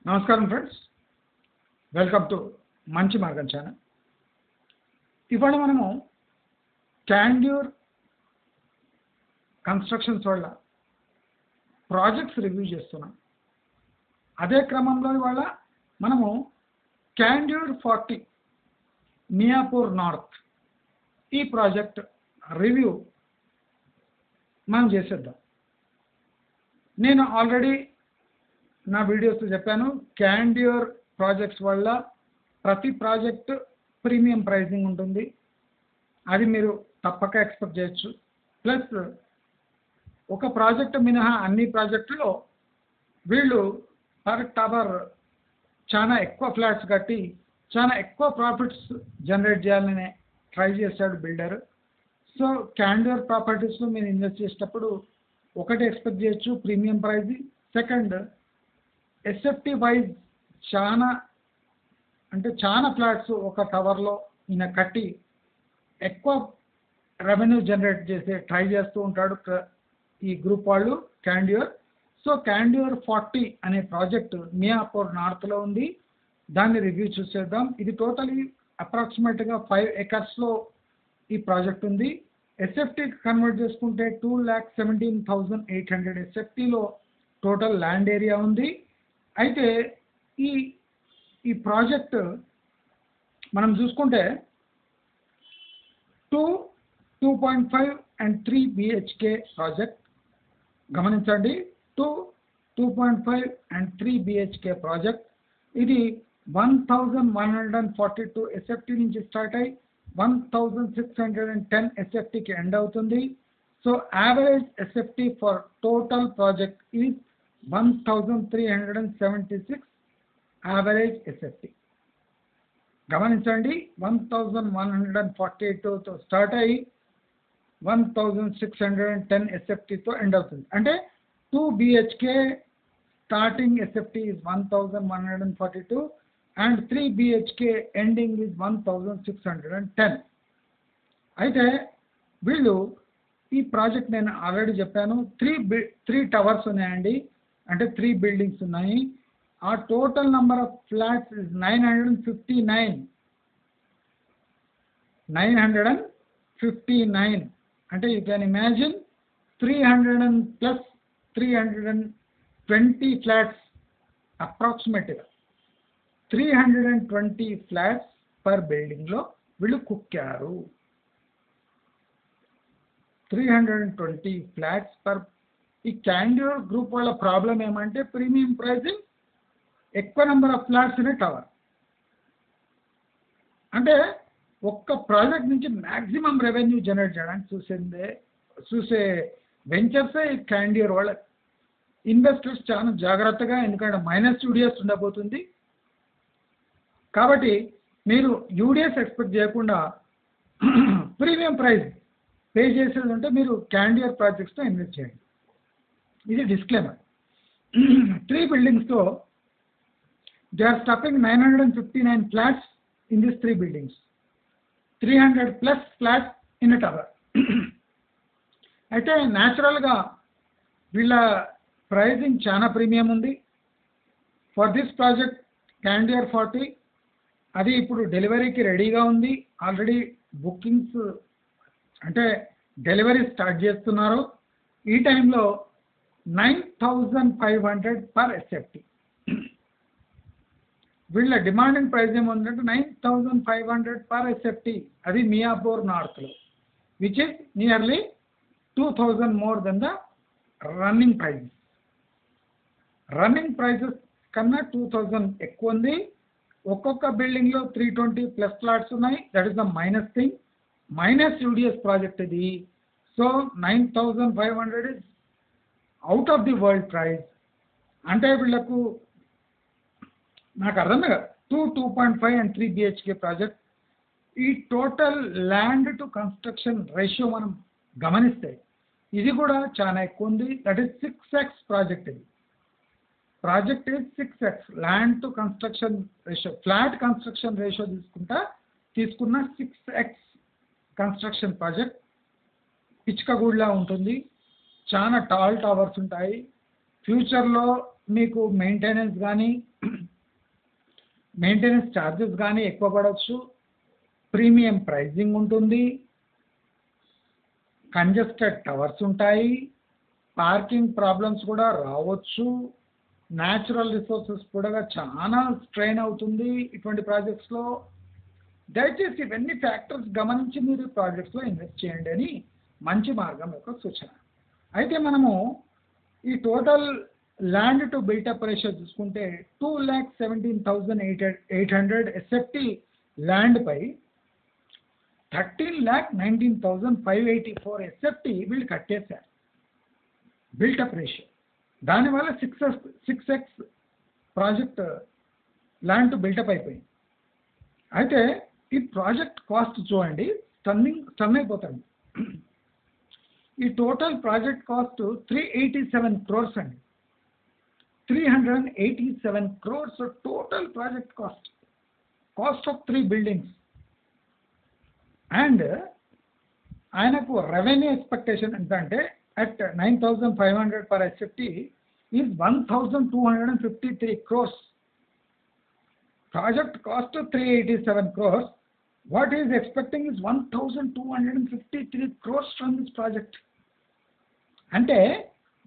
నమస్కారం friends, welcome to మంచి మార్గం ఛానల్. ఇవాళ మనము క్యాండ్యూర్ కన్స్ట్రక్షన్స్ వల్ల ప్రాజెక్ట్స్ రివ్యూ చేస్తున్నాం. అదే క్రమంలో ఇవాళ మనము క్యాండ్యూర్ 40 మియాపూర్ నార్త్ ఈ ప్రాజెక్ట్ రివ్యూ మనం చేసేద్దాం. నేను ఆల్రెడీ నా వీడియోస్ చెప్పాను, క్యాండ్యూర్ ప్రాజెక్ట్స్ వల్ల ప్రతి ప్రాజెక్ట్ ప్రీమియం ప్రైసింగ్ ఉంటుంది, అది మీరు తప్పక ఎక్స్పెక్ట్ చేయొచ్చు. ప్లస్ ఒక ప్రాజెక్ట్ మినహా అన్ని ప్రాజెక్టులో వీళ్ళు పర్ టవర్ చాలా ఎక్కువ ఫ్లాట్స్ కట్టి చాలా ఎక్కువ ప్రాఫిట్స్ జనరేట్ చేయాలని ట్రై చేశాడు బిల్డర్. సో క్యాండ్యూర్ ప్రాపర్టీస్లో మీరు ఇన్వెస్ట్ చేసేటప్పుడు ఒకటి ఎక్స్పెక్ట్ చేయొచ్చు, premium pricing. Second, SFT wise చాలా ఫ్లాట్స్ ఒక టవర్లో ఈయన కట్టి ఎక్కువ రెవెన్యూ జనరేట్ చేసే ట్రై చేస్తూ ఉంటాడు ఈ గ్రూప్ వాళ్ళు క్యాండ్యూర్. సో క్యాండ్యూర్ 40 అనే ప్రాజెక్ట్ మియాపూర్ నార్త్లో ఉంది, దాన్ని రివ్యూ చూసేద్దాం. ఇది టోటలీ అప్రాక్సిమేట్గా 5 acres ఈ ప్రాజెక్ట్ ఉంది. ఎస్ఎఫ్టీ కన్వర్ట్ చేసుకుంటే 2,17,800 ఎస్ఎఫ్టీలో టోటల్ ల్యాండ్ ఏరియా ఉంది. అయితే ఈ ప్రాజెక్ట్ మనం చూసుకుంటే 2.5 and 3 BHK ప్రాజెక్ట్. గమనించండి, 2.5 and 3 BHK ప్రాజెక్ట్. ఇది 1,142 ఎస్ఎఫ్టీ నుంచి స్టార్ట్ అయ్యి 1,610 ఎస్ఎఫ్టీకి ఎండ్ అవుతుంది. So average SFT for total project is 1,376 average SFT. గమనించండి, 1,142తో స్టార్ట్ అయ్యి 1,610 ఎస్ఎఫ్టీతో ఎండ్ అవుతుంది. అంటే 2 BHK starting SFT is 1,142 and 3 BHK ending is 1,610. అయితే వీళ్ళు ఈ ప్రాజెక్ట్ నేను ఆల్రెడీ చెప్పాను, 3 టవర్స్ ఉన్నాయండి, అంటే 3 బిల్డింగ్స్ ఉన్నాయి. ఆ total number of flats is 959. అంటే యూ కెన్ ఇమాజిన్ 320 ఫ్లాట్స్, అప్రాక్సిమేట్గా 320 ఫ్లాట్స్ పర్ బిల్డింగ్లో వీళ్ళు కుక్కారు. 320 ఫ్లాట్స్ పర్. ఈ క్యాండ్యూర్ గ్రూప్ వాళ్ళ ప్రాబ్లం ఏమంటే ప్రీమియం ప్రైసింగ్, ఎక్కువ number of flats in tower. అంటే ఒక్క ప్రాజెక్ట్ నుంచి మ్యాక్సిమం రెవెన్యూ జనరేట్ చేయడానికి చూసే వెంచర్సే ఈ క్యాండ్యూర్ వాళ్ళ. ఇన్వెస్టర్స్ చాలా జాగ్రత్తగా, ఎందుకంటే మైనస్ యూడిఎస్ ఉండబోతుంది కాబట్టి మీరు యూడిఎస్ ఎక్స్పెక్ట్ చేయకుండా ప్రీమియం ప్రైస్ పే చేసేది ఉంటే మీరు క్యాండ్యూర్ ప్రాజెక్ట్స్తో ఇన్వెస్ట్ చేయండి. ఇది డిస్క్లైమర్. 3 బిల్డింగ్స్తో they are stuffing 959 flats in this 3 buildings, 300+ flats in tower. అయితే న్యాచురల్గా వీళ్ళ ప్రైజింగ్ చాలా ప్రీమియం ఉంది ఫర్ దిస్ ప్రాజెక్ట్ క్యాండ్యూర్ 40. అది ఇప్పుడు డెలివరీకి రెడీగా ఉంది. ఆల్రెడీ బుకింగ్స్ అంటే డెలివరీ స్టార్ట్ చేస్తున్నారు. ఈ టైంలో 9,500 పర్ ఎస్ఎఫ్టీ. వీళ్ళ డిమాండింగ్ ప్రైస్ ఏముందంటే 9,500 పర్ ఎస్ఎఫ్టీ. అది మియాపూర్ నార్త్లో, which is nearly 2,000 more than the running prices. Running prices కన్నా 2,000 ఎక్కువ ఉంది. ఒక్కొక్క బిల్డింగ్లో 320+ ఫ్లాట్స్ ఉన్నాయి. That is the minus thing. Minus UDS project ఇది. So 9,500 is out of the world price. అంటే వీళ్ళకు నాకు అర్థమే కదా, 2.5 and 3 BHK ప్రాజెక్ట్. ఈ total land to construction ratio మనం గమనిస్తే ఇది కూడా చాలా ఎక్కువ ఉంది. That is 6x project. ఇది project is 6x land to construction ratio. Flat construction ratio తీసుకున్న 6x కన్స్ట్రక్షన్ ప్రాజెక్ట్. పిచ్కగూడ్లా ఉంటుంది, చాలా టాల్ టవర్స్ ఉంటాయి. ఫ్యూచర్లో మీకు మెయింటెనెన్స్ కానీ మెయింటెనెన్స్ ఛార్జెస్ కానీ ఎక్కువ పడవచ్చు, ప్రీమియం ప్రైజింగ్ ఉంటుంది, కంజెస్టెడ్ టవర్స్ ఉంటాయి, పార్కింగ్ ప్రాబ్లమ్స్ కూడా రావచ్చు, న్యాచురల్ రిసోర్సెస్ కూడా చాలా స్ట్రెయిన్ అవుతుంది ఇటువంటి ప్రాజెక్ట్స్లో. దయచేసి ఇవన్నీ ఫ్యాక్టర్స్ గమనించి మీరు ప్రాజెక్ట్స్లో ఇన్వెస్ట్ చేయండి అని మంచి మార్గం యొక్క సూచన. అయితే మనము ఈ total land to built-up ratio చూసుకుంటే 2,17,800 ఎస్ఎఫ్టీ ల్యాండ్ పై 13,19,584 ఎస్ఎఫ్టీ వీళ్ళు కట్టేశారు బిల్టప్ రేషియో. దానివల్ల 6x project land to built-up అయిపోయింది. అయితే ఈ ప్రాజెక్ట్ కాస్ట్ చూడండి, స్టన్ అయిపోతాడు. ఈ టోటల్ ప్రాజెక్ట్ కాస్ట్ 387 crores అండి. 387 crores total project cost of 3 buildings. And ఆయనకు రెవెన్యూ ఎక్స్పెక్టేషన్ ఎంత అంటే at 9,500 per SFT is 1,253 crores. Project cost 387 crores. What he is expecting is 1,253 crores from this project. అంటే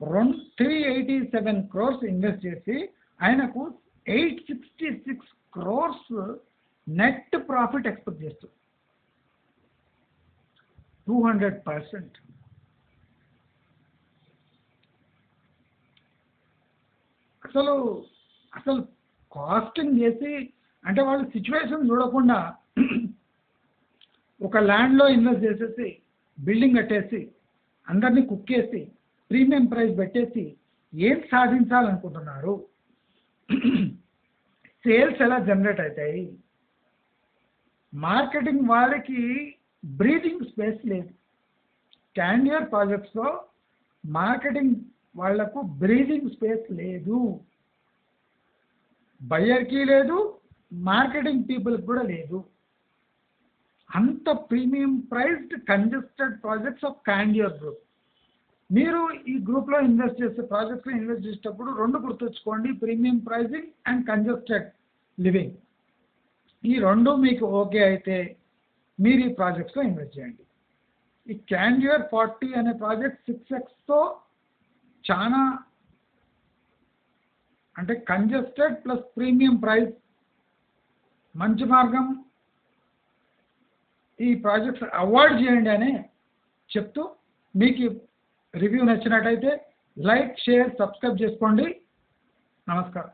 387 crores invest చేసి ఆయనకు 866 crores net profit expect చేస్తుంది. 200%. అసలు casting చేసి అంటే వాళ్ళు సిచ్యువేషన్ చూడకుండా ఒక ల్యాండ్లో ఇన్వెస్ట్ చేసేసి బిల్డింగ్ కట్టేసి అందరినీ కుక్కేసి ప్రీమియం ప్రైస్ పెట్టేసి ఏం సాధించాలనుకుంటున్నారు? సేల్స్ ఎలా జనరేట్ అవుతాయి? మార్కెటింగ్ వాళ్ళకి బ్రీతింగ్ స్పేస్ లేదు. క్యాండియర్ ప్రాజెక్ట్స్లో మార్కెటింగ్ వాళ్లకు బ్రీతింగ్ స్పేస్ లేదు, బయ్యర్కి లేదు, మార్కెటింగ్ పీపుల్కి కూడా లేదు. అంత premium priced congested projects of Candeur group. మీరు ఈ గ్రూప్లో ఇన్వెస్ట్ చేసే ప్రాజెక్ట్స్లో ఇన్వెస్ట్ చేసేటప్పుడు 2 గుర్తుంచుకోండి, premium pricing and congested living. ఈ 2 మీకు ఓకే అయితే మీరు ఈ ప్రాజెక్ట్స్లో ఇన్వెస్ట్ చేయండి. ఈ క్యాండియర్ 40 అనే ప్రాజెక్ట్ 6xతో చాలా అంటే కంజెస్టెడ్ ప్లస్ ప్రీమియం ప్రైస్ మంచి మార్గం. ఈ ప్రాజెక్ట్స్ అవాయిడ్ చేయండి అని చెప్తూ మీకు రివ్యూ నచ్చినట్టయితే లైక్, షేర్, సబ్స్క్రైబ్ చేసుకోండి. నమస్కారం.